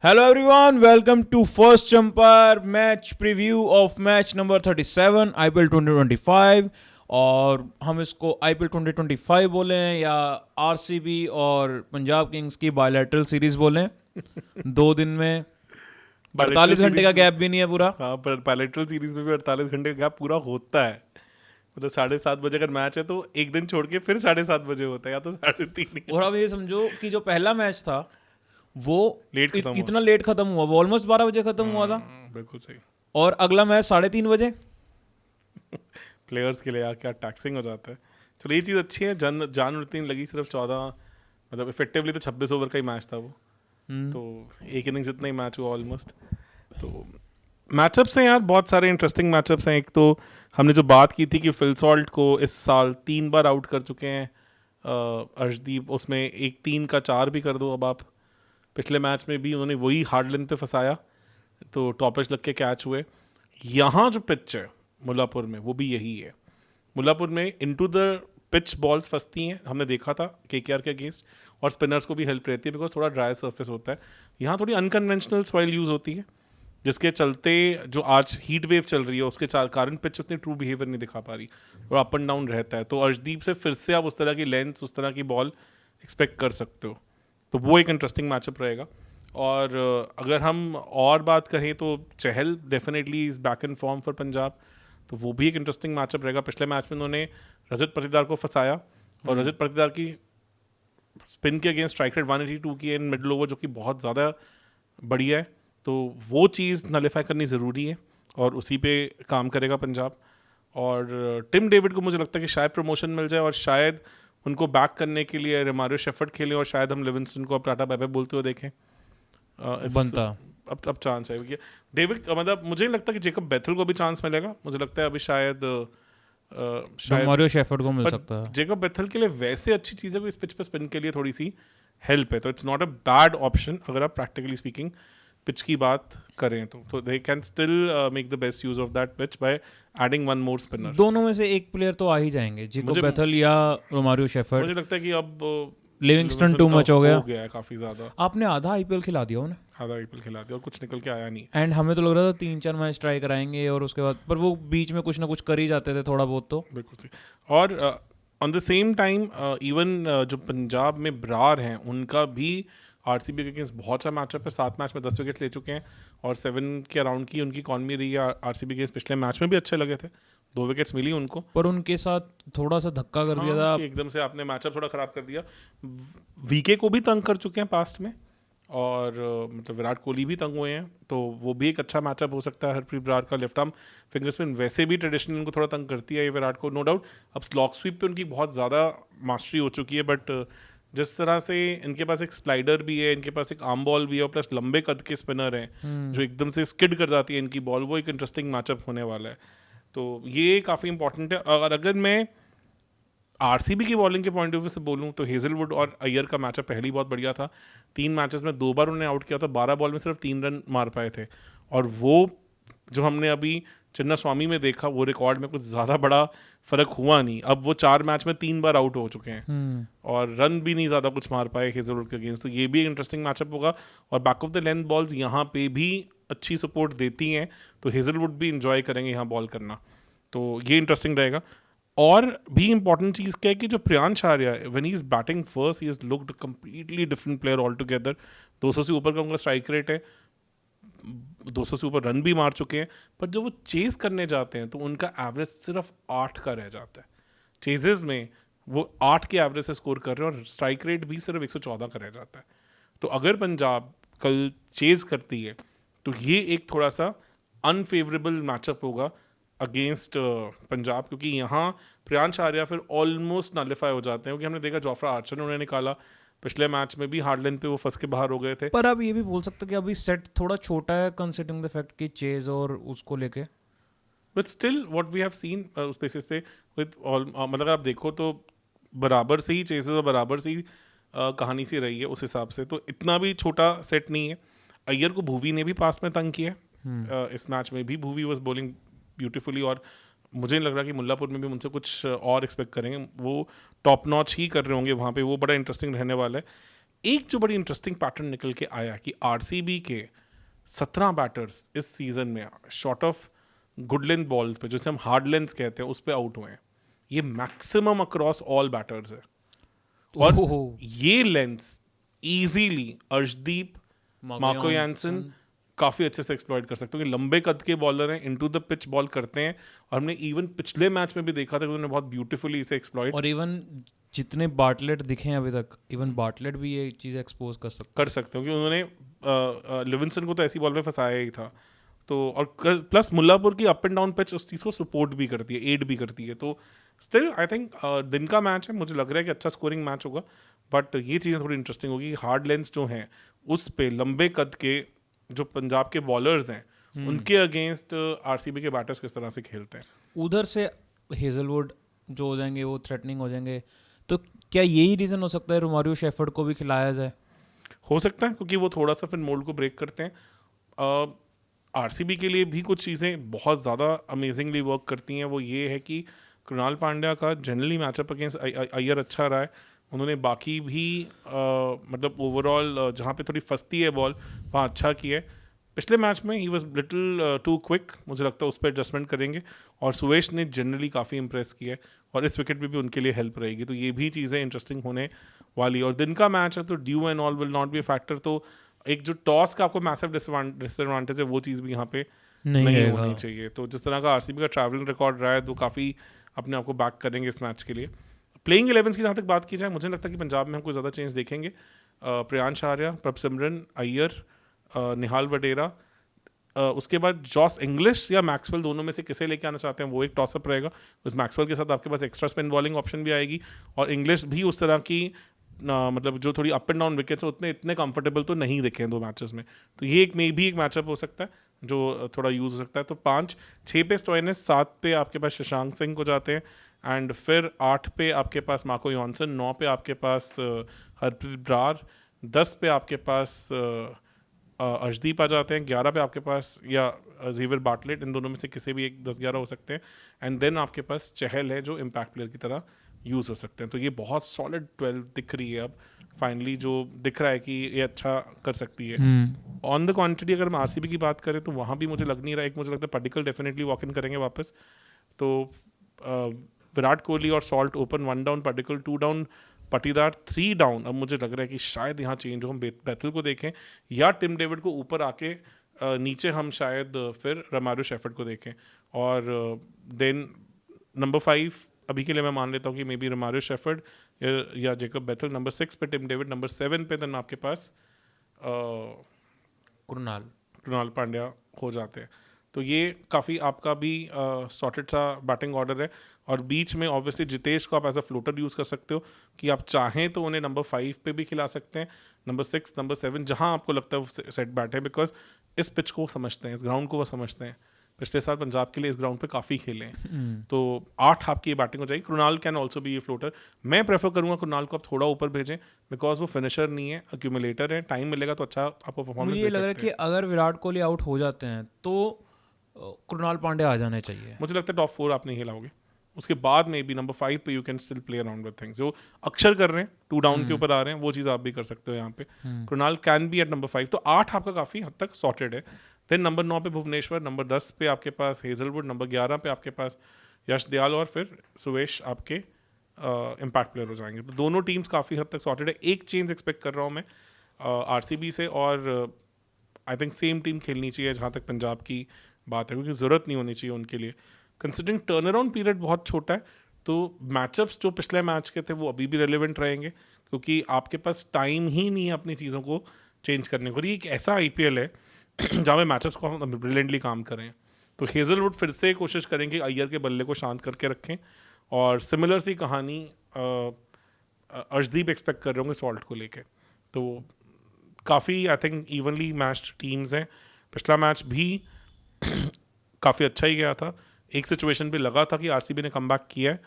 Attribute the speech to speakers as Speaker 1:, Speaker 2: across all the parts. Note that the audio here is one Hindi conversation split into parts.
Speaker 1: Hello everyone, welcome to First Umpire match preview of match number 37 IPL 2025 और हम इसको IPL 2025 बोलें या आरसीबी और पंजाब किंग्स की बायलैटरल सीरीज बोलें 2 दिन में
Speaker 2: Bilateral
Speaker 1: 48 घंटे का
Speaker 2: series-
Speaker 1: गैप भी नहीं है पूरा।
Speaker 2: हाँ पर बायलैटरल सीरीज में भी 48 घंटे का गैप पूरा होता है। मतलब 7:30 बजे अगर मैच है तो एक दिन छोड़ के फिर 7:30 बजे होता है या तो 3:30।
Speaker 1: और अब ये समझो कि जो पहला मैच था वो
Speaker 2: लेट खत्म हुआ।
Speaker 1: इतना लेट खत्म हुआ, वो ऑलमोस्ट 12 बजे खत्म हुआ था
Speaker 2: बिल्कुल सही।
Speaker 1: और अगला मैच 3:30 बजे।
Speaker 2: प्लेयर्स के लिए यार क्या टैक्सिंग हो जाता है। चलो ये चीज़ अच्छी है। जान उतनी लगी, सिर्फ 14 मतलब इफेक्टिवली तो 26 ओवर का ही मैच था वो। तो एक इनिंग्स इतना ही मैच हुआ ऑलमोस्ट। तो मैचअप्स हैं यार, बहुत सारे इंटरेस्टिंग मैचअप्स हैं। एक तो हमने जो बात की थी कि फिल सॉल्ट को इस साल 3 बार आउट कर चुके हैं अर्शदीप, उसमें एक 3 का 4 भी कर दो अब आप। पिछले मैच में भी उन्होंने वही हार्ड लेंथ पे फंसाया तो टॉपर्स लग के कैच हुए। यहाँ जो पिच है मुल्लापुर में वो भी यही है। मुल्लापुर में इनटू द पिच बॉल्स फंसती हैं, हमने देखा था केकेआर के अगेंस्ट, और स्पिनर्स को भी हेल्प रहती है बिकॉज थोड़ा ड्राई सरफेस होता है। यहाँ थोड़ी अनकन्वेंशनल सॉइल यूज़ होती है जिसके चलते जो आज हीट वेव चल रही है उसके कारण पिच उतनी ट्रू बिहेवियर नहीं दिखा पा रही और अप एंड डाउन रहता है। तो अर्शदीप से फिर से आप उस तरह की लेंथ, उस तरह की बॉल एक्सपेक्ट कर सकते हो। तो वो एक इंटरेस्टिंग मैचअप रहेगा। और अगर हम और बात करें तो Chahal definitely is back in form for Punjab, तो वो भी एक इंटरेस्टिंग मैचअप रहेगा। पिछले मैच में उन्होंने रजत पाटीदार को फंसाया और रजत पाटीदार की स्पिन के अगेंस्ट स्ट्राइक रेट 182 की इन मिडल ओवर, जो कि बहुत ज़्यादा बढ़िया है। तो वो चीज़ नलीफाई करनी ज़रूरी है और उसी पे काम करेगा पंजाब। और टिम डेविड को मुझे लगता है कि शायद प्रमोशन मिल जाए और शायद उनको बैक करने के लिए रोमारियो शेफर्ड खेलें और शायद हम लिविंगस्टन को अब टाटा बाय बाय बोलते हुए देखें।
Speaker 1: बनता
Speaker 2: अब चांस है क्योंकि डेविड, मतलब मुझे नहीं लगता कि जेकब बेथल को भी चांस मिलेगा। मुझे लगता है अभी शायद
Speaker 1: रोमारियो शेफर्ड को मिल सकता है।
Speaker 2: जेकब बेथल के लिए वैसे अच्छी चीज़ है कि इस पिच पे स्पिन के लिए थोड़ी सी हेल्प है, तो it's not a bad option अगर आप प्रैक्टिकली स्पीकिंग पिच की बात करें तो they can still make the best use of that pitch by adding one more spinner.
Speaker 1: दोनों में से एक प्लेयर तो आ ही जाएंगे, जेकोब बेथल या रोमारियो शेफर्ड।
Speaker 2: मुझे लगता है कि अब
Speaker 1: लिविंगस्टन टू मच हो गया
Speaker 2: है काफ़ी ज़्यादा।
Speaker 1: आपने आधा आईपीएल खिला दिया उन्हें,
Speaker 2: आधा आईपीएल खिला दिया और कुछ निकल के आया नहीं।
Speaker 1: एंड हमें तो लग रहा था 3-4 मैच ट्राई कराएंगे और उसके बाद, पर वो बीच में कुछ ना कुछ कर ही जाते थे थोड़ा बहुत तो।
Speaker 2: बिल्कुल सही। और on the same time even जो पंजाब में ब्रार हैं उनका भी आरसीबी के अगेंस्ट बहुत सा मैचअप है। 7 मैच में 10 विकेट ले चुके हैं और 7 के अराउंड की उनकी इकॉनमी रही है। आरसीबी के पिछले मैच में भी अच्छे लगे थे, 2 विकेट्स मिली उनको।
Speaker 1: पर उनके साथ थोड़ा सा धक्का कर दिया था।
Speaker 2: कि एकदम से आपने मैचअप थोड़ा ख़राब कर दिया। वीके को भी तंग कर चुके हैं पास्ट में और मतलब विराट कोहली भी तंग हुए हैं, तो वो भी एक अच्छा मैचअप हो सकता है। हरप्रीत ब्रार का लेफ्ट आर्म फिंगर स्पिन वैसे भी ट्रेडिशनल उनको थोड़ा तंग करती है ये विराट को, नो डाउट। अब स्लॉक स्वीप पे उनकी बहुत ज़्यादा मास्टरी हो चुकी है, बट जिस तरह से इनके पास एक स्लाइडर भी है, इनके पास एक आर्म बॉल भी है और प्लस लंबे कद के स्पिनर हैं जो एकदम से स्किड कर जाती है इनकी बॉल, वो एक इंटरेस्टिंग मैचअप होने वाला है। तो ये काफ़ी इंपॉर्टेंट है। और अगर मैं आरसीबी की बॉलिंग के पॉइंट ऑफ व्यू से बोलूं तो हेजलवुड और अय्यर का मैचअप पहले ही बहुत बढ़िया था। 3 मैचेस में 2 बार उन्होंने आउट किया था, 12 बॉल में सिर्फ 3 रन मार पाए थे। और वो जो हमने अभी चिन्ना स्वामी में देखा वो रिकॉर्ड में कुछ ज़्यादा बड़ा फर्क हुआ नहीं। अब वो 4 मैच में 3 बार आउट हो चुके हैं और रन भी नहीं ज़्यादा कुछ मार पाए हेजलवुड के अगेंस्ट। तो ये भी एक इंटरेस्टिंग मैचअप होगा और back of the length balls यहाँ पे भी अच्छी सपोर्ट देती हैं, तो हेजलवुड भी इंजॉय करेंगे यहाँ बॉल करना, तो ये इंटरेस्टिंग रहेगा। और भी इंपॉर्टेंट चीज़ क्या है कि जो प्रियांश आर्या है, when he is batting first he is looked completely different player all together. 200 से ऊपर का उनका स्ट्राइक रेट है, 200 से ऊपर रन भी मार चुके हैं, पर जब वो चेज करने जाते हैं तो उनका एवरेज सिर्फ 8 का रह जाता है। चेजेस में वो 8 के एवरेज से स्कोर कर रहे हैं और स्ट्राइक रेट भी सिर्फ 114 का रह जाता है। तो अगर पंजाब कल चेज करती है तो ये एक थोड़ा सा अनफेवरेबल मैचअप होगा अगेंस्ट पंजाब, क्योंकि यहाँ प्रियांश आर्या फिर ऑलमोस्ट नलिफाई हो जाते हैं। क्योंकि हमने देखा जोफ्रा आर्चर ने उन्हें निकाला, पिछले मैच में भी हार्ड लेंथ पे वो फंस के बाहर हो गए थे।
Speaker 1: पर आप ये भी बोल सकते कि अभी सेट थोड़ा छोटा है कंसिडरिंग द फैक्ट कि चेज और उसको लेके,
Speaker 2: but still what we have seen उस बेसिस पे विद ऑल, मतलब अगर आप देखो तो बराबर से ही चेसेस और बराबर से ही कहानी सी रही है उस हिसाब से, तो इतना भी छोटा सेट नहीं है। अय्यर को भुवी ने भी पास में तंग किया इस मैच में भी भुवी वॉज बॉलिंग ब्यूटीफुली और मुझे नहीं लग रहा कि मुल्लापुर में भी उनसे कुछ और एक्सपेक्ट करेंगे। वो टॉप नॉच ही कर रहे होंगे वहाँ पे, वो बड़ा इंटरेस्टिंग रहने वाला है। एक जो बड़ी इंटरेस्टिंग पैटर्न निकल के आया कि आरसीबी के 17 बैटर्स इस सीजन में short of good length ball पे, जैसे हम हार्ड लेंथ कहते हैं, उस पे आउट हुए हैं। ये मैक्सिमम अक्रॉस ऑल बैटर्स है। और
Speaker 1: ओहो।
Speaker 2: ये lengths easily Arshdeep, Marco Jansen काफ़ी अच्छे से एक्सप्लॉइट कर सकते हो कि लंबे कद के बॉलर हैं, इनटू द पिच बॉल करते हैं। और हमने इवन पिछले मैच में भी देखा था कि उन्होंने बहुत ब्यूटीफुली इसे एक्सप्लॉइट
Speaker 1: और इवन जितने बाटलेट दिखे हैं अभी तक, इवन बाटलेट भी ये चीज़ एक्सपोज कर सकते
Speaker 2: हो कि उन्होंने लिविंगस्टन को तो ऐसी बॉल में फंसाया ही था। तो और प्लस मुल्लापुर की अप एंड डाउन पिच उस चीज़ को सपोर्ट भी करती है, एड भी करती है। तो स्टिल आई थिंक दिन का मैच है, मुझे लग रहा है कि अच्छा स्कोरिंग मैच होगा। बट ये चीज़ें थोड़ी इंटरेस्टिंग होगी। हार्ड लेंथ जो हैं उस पे लंबे कद के जो पंजाब के बॉलर्स हैं उनके अगेंस्ट आरसीबी के बैटर्स किस तरह से खेलते हैं।
Speaker 1: उधर से हेजलवुड जो हो जाएंगे वो थ्रेटनिंग हो जाएंगे, तो क्या यही रीज़न हो सकता है रोमारियो शेफर्ड को भी खिलाया जाए?
Speaker 2: हो सकता है, क्योंकि वो थोड़ा सा फिर मोल्ड को ब्रेक करते हैं। आरसीबी के लिए भी कुछ चीज़ें बहुत ज़्यादा अमेजिंगली वर्क करती हैं। वो ये है कि कृणाल पांड्या का जनरली मैचअप अगेंस्ट अय्यर अच्छा रहा है। उन्होंने बाकी भी मतलब ओवरऑल जहाँ पे थोड़ी फंसती है बॉल वहाँ अच्छा किया है। पिछले मैच में ही वॉज लिटिल टू क्विक, मुझे लगता है उस पर एडजस्टमेंट करेंगे। और सुवेश ने जनरली काफ़ी इंप्रेस किया है और इस विकेट पे भी उनके लिए हेल्प रहेगी। तो ये भी चीज़ें इंटरेस्टिंग होने वाली। और दिन का मैच है तो due and all will not be a factor. तो एक जो टॉस का आपको मैसिव डिसएडवांटेज है वो चीज़ भी यहाँ पे नहीं होनी चाहिए। तो जिस तरह का आरसीबी का ट्रैवलिंग रिकॉर्ड रहा है तो काफ़ी अपने आप को बैक करेंगे इस मैच के लिए। प्लेइंग 11 की जहाँ तक बात की जाए, मुझे लगता है कि पंजाब में हम कोई ज़्यादा चेंज देखेंगे। प्रियांश आर्या, प्रभसिमरन अय्यर, निहाल वडेरा, उसके बाद जॉस इंग्लिश या मैक्सवेल, दोनों में से किसे लेके आना चाहते हैं वो एक टॉसअप रहेगा। उस मैक्सवेल के साथ आपके पास एक्स्ट्रा स्पिन बॉलिंग ऑप्शन भी आएगी। और इंग्लिश भी उस तरह की मतलब जो थोड़ी अप एंड डाउन विकेट्स है उतने इतने कंफर्टेबल तो नहीं दिखे हैं 2 मैचेस में। तो ये एक मे भी एक मैचअप हो सकता है जो थोड़ा यूज़ हो सकता है। तो 5-6 पे स्टोइनिस, 7 पे आपके पास शशांक सिंह को जाते हैं, एंड फिर 8 पे आपके पास मार्को यानसन, 9 पे आपके पास हरप्रीत ब्रार, 10 पे आपके पास अर्शदीप आ जाते हैं, 11 पे आपके पास या ज़ेवियर बाटलेट, इन दोनों में से किसी भी एक 10-11 हो सकते हैं। एंड देन आपके पास चहल है जो इम्पैक्ट प्लेयर की तरह यूज़ हो सकते हैं। तो ये बहुत सॉलिड 12 दिख रही है अब फाइनली, जो दिख रहा है कि ये अच्छा कर सकती है। ऑन द क्वांटिटी अगर हम आरसीबी की बात करें तो वहाँ भी मुझे लग नहीं रहा है। एक मुझे लगता है पडिक्कल डेफिनेटली वॉक इन करेंगे वापस। तो विराट कोहली और salt open, 1 down Padikkal, 2 down पटीदार, 3 डाउन। अब मुझे लग रहा है कि शायद यहाँ चेंज हो, हम बैथल को देखें या टिम डेविड को ऊपर आके नीचे हम शायद फिर रोमारियो शेफर्ड को देखें। और देन नंबर 5 अभी के लिए मैं मान लेता हूँ कि मे बी रोमारियो शेफर्ड या जेकब बैथल। नंबर 6 पे टिम डेविड, नंबर 7 पे देन आपके पास कृणाल पांड्या हो जाते हैं। तो ये काफ़ी आपका भी सॉर्टेड सा बैटिंग ऑर्डर है। और बीच में ऑब्वियसली जितेश को आप एज अ फ्लोटर यूज़ कर सकते हो कि आप चाहें तो उन्हें नंबर 5 पे भी खिला सकते हैं, नंबर 6, नंबर 7, जहां आपको लगता है वो सेट बैट है। बिकॉज इस पिच को समझते हैं, इस ग्राउंड को वो समझते हैं। पिछले साल पंजाब के लिए इस ग्राउंड पे काफ़ी खेले हैं। तो 8 आपकी बैटिंग हो जाएगी। कृणाल कैन ऑल्सो बी ये फ्लोटर। मैं प्रेफर करूँगा कृणाल को आप थोड़ा ऊपर भेजें, बिकॉज वो फिनिशर नहीं है, अक्यूमुलेटर है। टाइम मिलेगा तो अच्छा आपको परफॉर्मेंस
Speaker 1: मुझे ये लग रहा है कि अगर विराट कोहली आउट हो जाते हैं तो कृणाल पांड्या आ जाने चाहिए।
Speaker 2: मुझे लगता है टॉप 4 आप नहीं हिलाओगे। उसके बाद में भी नंबर 5 पे you can still play around with things. जो अक्षर कर रहे हैं 2 डाउन के ऊपर आ रहे हैं, वो चीज़ आप भी कर सकते हो यहाँ पे। Krunal can be at number 5। तो 8 आपका काफ़ी हद तक सॉर्टेड है। देन नंबर 9 पे भुवनेश्वर, नंबर 10 पे आपके पास हेजलवुड, नंबर 11 पे आपके पास यश दयाल, और फिर सुवेश आपके इम्पैक्ट प्लेयर हो जाएंगे। तो दोनों टीम्स काफ़ी हद तक सॉर्टेड है। एक चेंज एक्सपेक्ट कर रहा हूँ मैं आरसीबी से, और आई थिंक सेम टीम खेलनी चाहिए जहाँ तक पंजाब की बात है, क्योंकि ज़रूरत नहीं होनी चाहिए उनके लिए। कंसिडरिंग टर्न अराउंड पीरियड बहुत छोटा है, तो मैचअप्स जो पिछले मैच के थे वो अभी भी रेलिवेंट रहेंगे, क्योंकि आपके पास टाइम ही नहीं है अपनी चीज़ों को चेंज करने को। ये एक ऐसा आईपीएल है जहाँ में मैचअप्स को हम ब्रिलियंटली काम करें। तो हेजलवुड फिर से कोशिश करेंगे अय्यर के बल्ले को शांत करके रखें, और सिमिलर सी कहानी अर्शदीप एक्सपेक्ट कर रहे होंगे सॉल्ट को लेके। तो काफ़ी I think evenly matched teams हैं। पिछला मैच भी काफ़ी अच्छा ही गया था। एक सिचुएशन पे लगा था कि आरसीबी ने कमबैक किया है,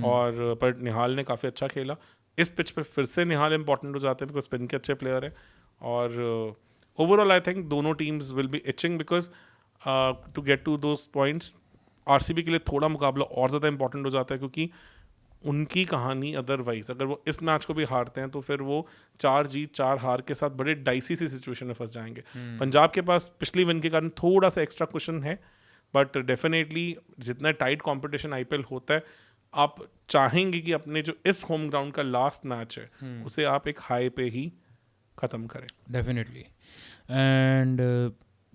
Speaker 2: और पर निहाल ने काफ़ी अच्छा खेला। इस पिच पे फिर से निहाल इंपॉर्टेंट हो जाते हैं, बिकॉज स्पिन के अच्छे प्लेयर हैं। और ओवरऑल आई थिंक दोनों teams will be itching, because to get to those points RCB के लिए थोड़ा मुकाबला और ज़्यादा इंपॉर्टेंट हो जाता है, क्योंकि उनकी कहानी अदरवाइज अगर वो इस मैच को भी हारते हैं तो फिर वो 4 जीत 4 हार के साथ बड़े डाइसी सी सिचुएशन में फंस जाएंगे। पंजाब के पास पिछली विन के कारण थोड़ा सा एक्स्ट्रा कुशन है, बट डेफिनेटली जितना टाइट कंपटीशन आईपीएल होता है, आप चाहेंगे कि अपने जो इस होम ग्राउंड का लास्ट मैच है उसे आप एक हाई पे ही ख़त्म करें।
Speaker 1: डेफिनेटली, एंड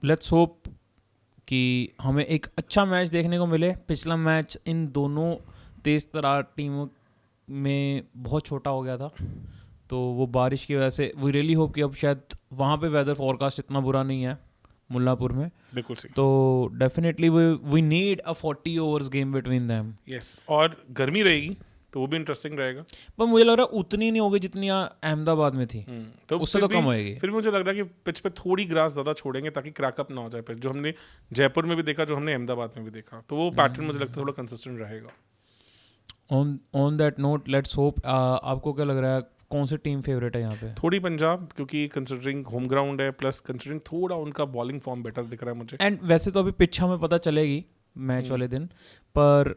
Speaker 1: लेट्स होप कि हमें एक अच्छा मैच देखने को मिले। पिछला मैच इन दोनों तेज तरार टीमों में बहुत छोटा हो गया था, तो वो बारिश की वजह से वी रियली होप कि अब शायद वहाँ पे वेदर फोरकास्ट इतना बुरा नहीं है मुल्लापुर में,
Speaker 2: बिल्कुल सही।
Speaker 1: तो definitely we need a 40 overs game between them.
Speaker 2: Yes, और गर्मी रहेगी तो वो भी इंटरेस्टिंग रहेगा,
Speaker 1: पर मुझे लग रहा है उतनी नहीं होगी जितनी अहमदाबाद में थी,
Speaker 2: तो
Speaker 1: उससे तो कम होएगी।
Speaker 2: फिर मुझे लग रहा है कि पिच पे थोड़ी ग्रास ज़्यादा छोड़ेंगे ताकि क्रैकअप ना हो जाए पिच, जो हमने जयपुर में भी देखा, जो हमने अहमदाबाद में भी देखा, तो वो पैटर्न मुझे लगता है थोड़ा कंसिस्टेंट रहेगा।
Speaker 1: On that note let's hope, आपको क्या लग रहा है कौन सी टीम फेवरेट है यहाँ पे?
Speaker 2: थोड़ी पंजाब, क्योंकि कंसिडरिंग होम ग्राउंड है, प्लस कंसिडरिंग थोड़ा उनका बॉलिंग फॉर्म बेटर दिख रहा है मुझे।
Speaker 1: एंड वैसे तो अभी पिच हमें पता चलेगी मैच वाले दिन, पर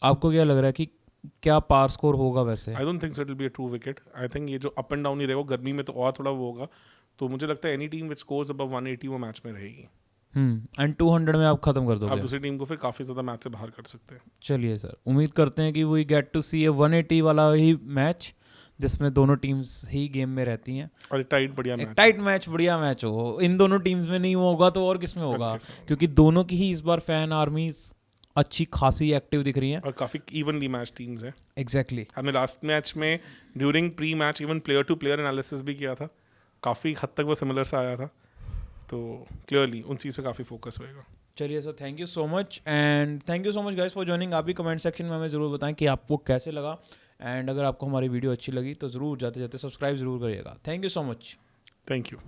Speaker 1: आपको क्या लग रहा है कि क्या पार स्कोर होगा वैसे?
Speaker 2: I don't think so it will be a true wicket. I think ये जो अप एंड डाउन ही रहेगा, गर्मी में तो और थोड़ा वो होगा, तो मुझे लगता है any team which scores above 180 वो मैच में रहेगी।
Speaker 1: एंड 200 में आप खत्म कर
Speaker 2: आप
Speaker 1: दोगे?
Speaker 2: दूसरी टीम को फिर काफ़ी ज़्यादा मैच से बाहर कर सकते हैं।
Speaker 1: चलिए सर, उम्मीद करते हैं कि वी गेट टू सी ए 180 वाला ही मैच जिसमें दोनों टीम्स ही गेम में रहती हैं,
Speaker 2: और टाइट बढ़िया
Speaker 1: एक
Speaker 2: मैच।
Speaker 1: टाइट मैच, बढ़िया मैच हो। इन दोनों टीम्स में नहीं होगा तो और किस में होगा,
Speaker 2: किस में होगा?
Speaker 1: क्योंकि दोनों की ही इस बार फैन आर्मीज अच्छी खासी एक्टिव दिख रही हैं।
Speaker 2: और काफ़ी इवनली मैच टीम्स हैं।
Speaker 1: एग्जैक्टली।
Speaker 2: हमने लास्ट मैच में during pre match even player to player analysis भी किया था, काफ़ी हद तक वो सिमिलर सा आया था, तो क्लियरली उन चीज़ पे काफ़ी फोकस होएगा।
Speaker 1: चलिए sir, thank you so much, and thank you so much guys for joining. आप भी कमेंट सेक्शन में हमें ज़रूर बताएं कि आपको कैसे लगा, एंड अगर आपको हमारी वीडियो अच्छी लगी तो ज़रूर जाते जाते सब्सक्राइब ज़रूर करिएगा। Thank you so much.
Speaker 2: Thank you.